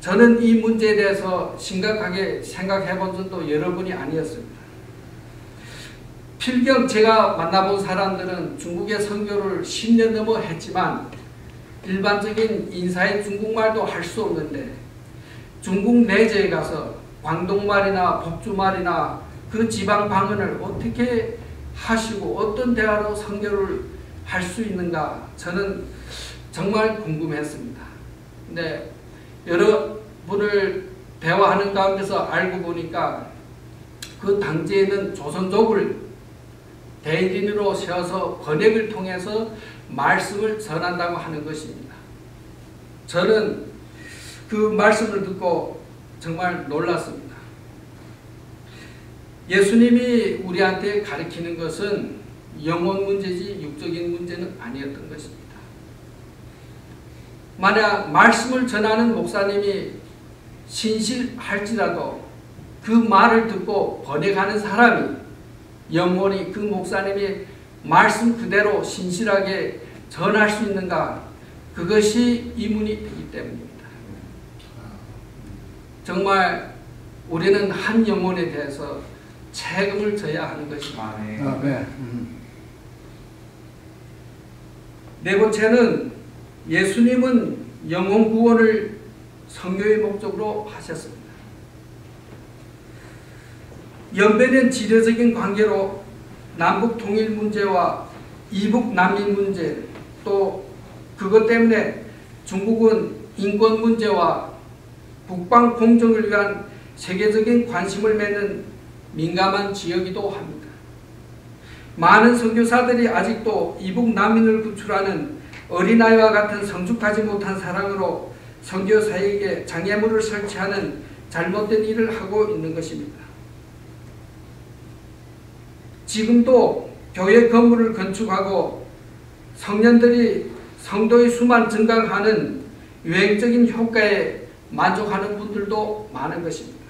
저는 이 문제에 대해서 심각하게 생각해 본 적도 여러 번이 아니었습니다. 필경 제가 만나본 사람들은 중국에 선교를 10년 넘어 했지만 일반적인 인사의 중국말도 할 수 없는데 중국 내지에 가서 광동말이나 복주말이나 그 지방 방언을 어떻게 하시고 어떤 대화로 선교를 할 수 있는가 저는 정말 궁금했습니다. 근데 여러분을 대화하는 가운데서 알고 보니까 그 당시에는 조선족을 대리인으로 세워서 번역을 통해서 말씀을 전한다고 하는 것입니다. 저는 그 말씀을 듣고 정말 놀랐습니다. 예수님이 우리한테 가르치는 것은 영혼 문제지 육적인 문제는 아니었던 것입니다. 만약 말씀을 전하는 목사님이 신실할지라도 그 말을 듣고 번역하는 사람이 영혼이 그 목사님이 말씀 그대로 신실하게 전할 수 있는가, 그것이 의문이 되기 때문입니다. 정말 우리는 한 영혼에 대해서 책임을 져야 하는 것입니다. 네 번째는 예수님은 영혼 구원을 선교의 목적으로 하셨습니다. 연변의 지리적인 관계로 남북 통일 문제와 이북 난민 문제, 또 그것 때문에 중국은 인권 문제와 국방 공정을 위한 세계적인 관심을 맺는 민감한 지역이기도 합니다. 많은 선교사들이 아직도 이북 난민을 구출하는 어린아이와 같은 성숙하지 못한 사랑으로 선교사에게 장애물을 설치하는 잘못된 일을 하고 있는 것입니다. 지금도 교회 건물을 건축하고 성년들이 성도의 수만 증가하는 유행적인 효과에 만족하는 분들도 많은 것입니다.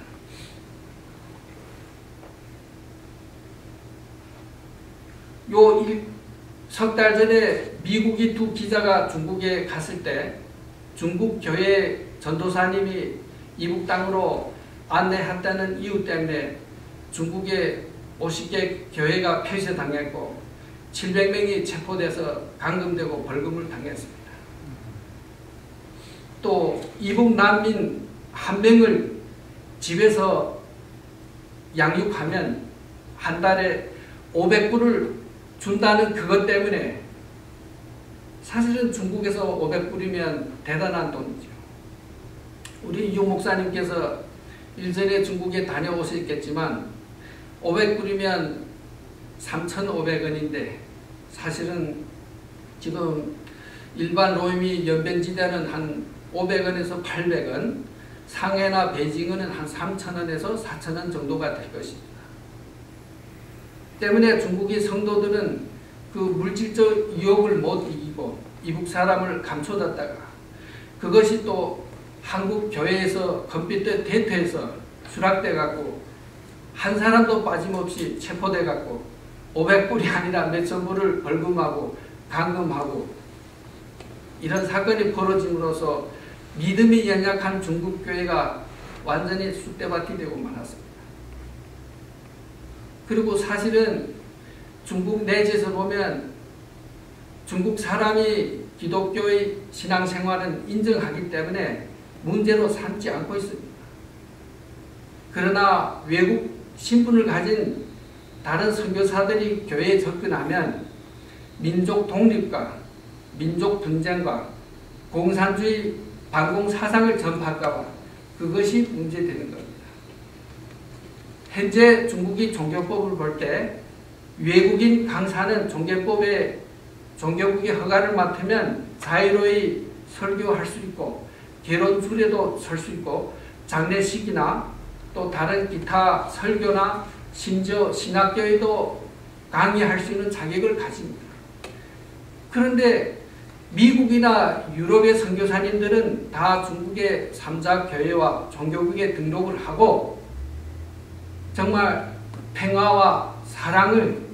석 달 전에 미국의 두 기자가 중국에 갔을 때 중국 교회 전도사님이 이북 땅으로 안내했다는 이유 때문에 중국에 50개 교회가 폐쇄당했고 700명이 체포돼서 감금되고 벌금을 당했습니다. 또 이북 난민 한 명을 집에서 양육하면 한 달에 500불을 준다는 그것 때문에, 사실은 중국에서 500불이면 대단한 돈이죠. 우리 유 목사님께서 일전에 중국에 다녀오셨겠지만 500불이면 3,500원인데 사실은 지금 일반 로이미 연변지대는 한 500원에서 800원, 상해나 베이징은 한 3,000원에서 4,000원 정도가 될 것입니다. 때문에 중국의 성도들은 그 물질적 유혹을 못 이기고 이북 사람을 감춰뒀다가 그것이 또 한국 교회에서 컴퓨터 대퇴해서 수락돼 갖고 한 사람도 빠짐없이 체포돼 갖고 500불이 아니라 몇천 불을 벌금하고 감금하고 이런 사건이 벌어짐으로써 믿음이 연약한 중국 교회가 완전히 쑥대밭이 되고 말았습니다. 그리고 사실은 중국 내지에서 보면 중국 사람이 기독교의 신앙생활은 인정하기 때문에 문제로 삼지 않고 있습니다. 그러나 외국 신분을 가진 다른 선교사들이 교회에 접근하면 민족 독립과 민족 분쟁과 공산주의 반공 사상을 전파할까 봐 그것이 문제되는 겁니다. 현재 중국이 종교법을 볼 때 외국인 강사는 종교국의 허가를 맡으면 자유로이 설교할 수 있고 결혼줄에도 설 수 있고 장례식이나 또 다른 기타 설교나 심지어 신학교에도 강의할 수 있는 자격을 가집니다. 그런데 미국이나 유럽의 선교사님들은 다 중국의 3자 교회와 종교국에 등록을 하고 정말 평화와 사랑을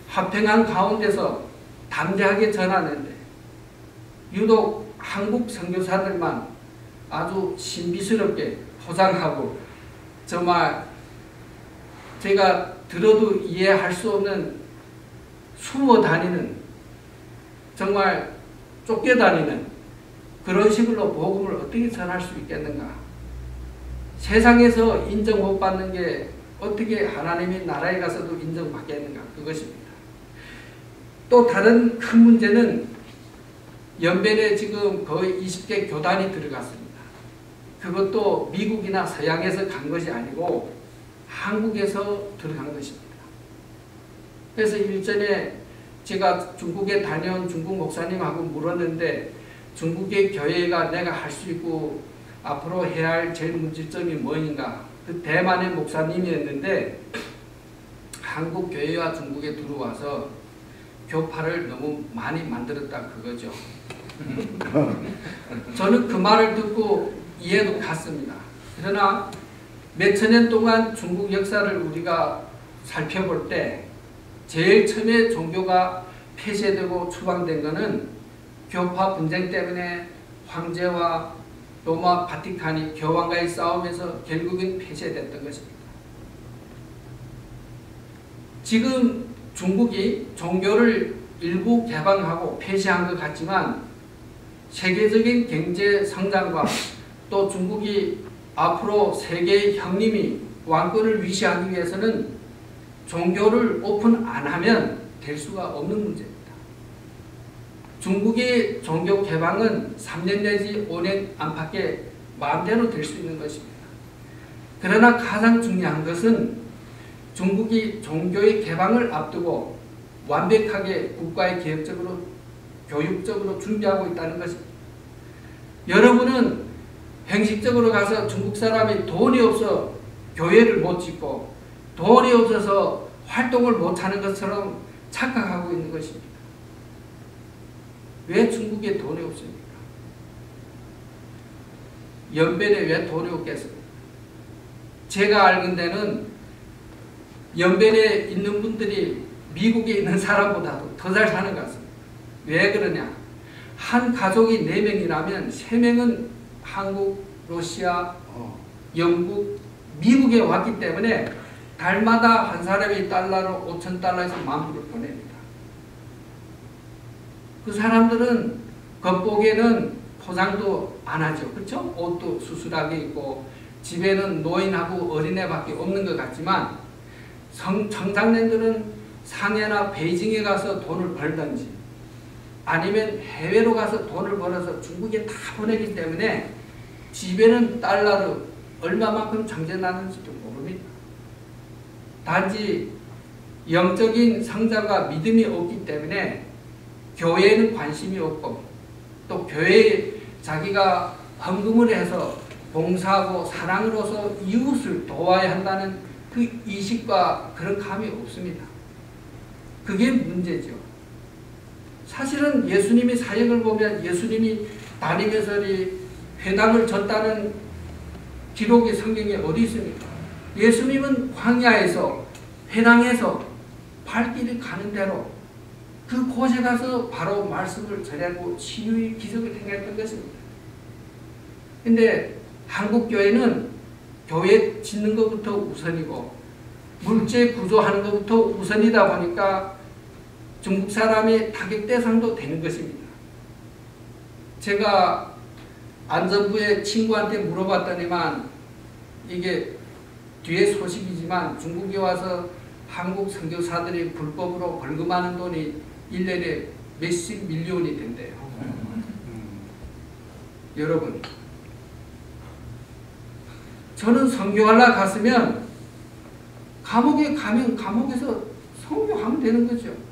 화평한 가운데서 담대하게 전하는데 유독 한국 선교사들만 아주 신비스럽게 포장하고 정말 제가 들어도 이해할 수 없는 숨어 다니는 정말 쫓겨다니는 그런 식으로 복음을 어떻게 전할 수 있겠는가. 세상에서 인정 못 받는 게 어떻게 하나님의 나라에 가서도 인정받겠는가. 그것입니다. 또 다른 큰 문제는 연변에 지금 거의 20개 교단이 들어갔습니다. 그것도 미국이나 서양에서 간 것이 아니고 한국에서 들어간 것입니다. 그래서 일전에 제가 중국에 다녀온 중국 목사님하고 물었는데 중국의 교회가 내가 할 수 있고 앞으로 해야 할 제일 문제점이 뭐인가. 그 대만의 목사님이었는데 한국 교회와 중국에 들어와서 교파를 너무 많이 만들었다 그거죠. 저는 그 말을 듣고 이해도 갔습니다. 그러나 몇천 년 동안 중국 역사를 우리가 살펴볼 때 제일 처음에 종교가 폐쇄되고 추방된 것은 교파 분쟁 때문에 황제와 로마 바티칸이 교황과의 싸움에서 결국은 폐쇄됐던 것입니다. 지금 중국이 종교를 일부 개방하고 폐쇄한 것 같지만 세계적인 경제 성장과 또 중국이 앞으로 세계의 형님이 왕권을 위시하기 위해서는 종교를 오픈 안 하면 될 수가 없는 문제입니다. 중국의 종교 개방은 3년 내지 5년 안팎에 마음대로 될 수 있는 것입니다. 그러나 가장 중요한 것은 중국이 종교의 개방을 앞두고 완벽하게 국가의 개혁적으로 교육적으로 준비하고 있다는 것입니다. 여러분은 형식적으로 가서 중국 사람이 돈이 없어 교회를 못 짓고 돈이 없어서 활동을 못하는 것처럼 착각하고 있는 것입니다. 왜 중국에 돈이 없습니까? 연변에 왜 돈이 없겠습니까? 제가 알건 데는 연변에 있는 분들이 미국에 있는 사람보다도 더 잘 사는 것 같습니다. 왜 그러냐? 한 가족이 4명이라면 3명은 한국, 러시아, 영국, 미국에 왔기 때문에 달마다 한 사람이 달러로 5,000달러에서 10,000불을 보냅니다. 그 사람들은 겉보기에는 포장도 안 하죠. 그렇죠? 옷도 수술하게 입고 집에는 노인하고 어린애밖에 없는 것 같지만 청장년들은 상해나 베이징에 가서 돈을 벌든지 아니면 해외로 가서 돈을 벌어서 중국에 다 보내기 때문에 집에는 달러로 얼마만큼 정제나는지도 모릅니다. 단지 영적인 성장과 믿음이 없기 때문에 교회에는 관심이 없고 또 교회에 자기가 헌금을 해서 봉사하고 사랑으로서 이웃을 도와야 한다는 그 의식과 그런 감이 없습니다. 그게 문제죠. 사실은 예수님의 사역을 보면 예수님이 다니면서 회당을 졌다는 기록이 성경에 어디 있습니까? 예수님은 광야에서 회당에서 발길이 가는 대로 그 곳에 가서 바로 말씀을 전하고 치유의 기적을 행했던 것입니다. 근데 한국교회는 교회 짓는 것부터 우선이고 물질 구조하는 것부터 우선이다 보니까 중국 사람의 타격 대상도 되는 것입니다. 제가 안전부의 친구한테 물어봤더니만 이게 뒤에 소식이지만 중국에 와서 한국 선교사들이 불법으로 벌금하는 돈이 1년에 몇십 밀리온이 된대요. 여러분, 저는 선교하러 갔으면 감옥에 가면 감옥에서 선교하면 되는 거죠.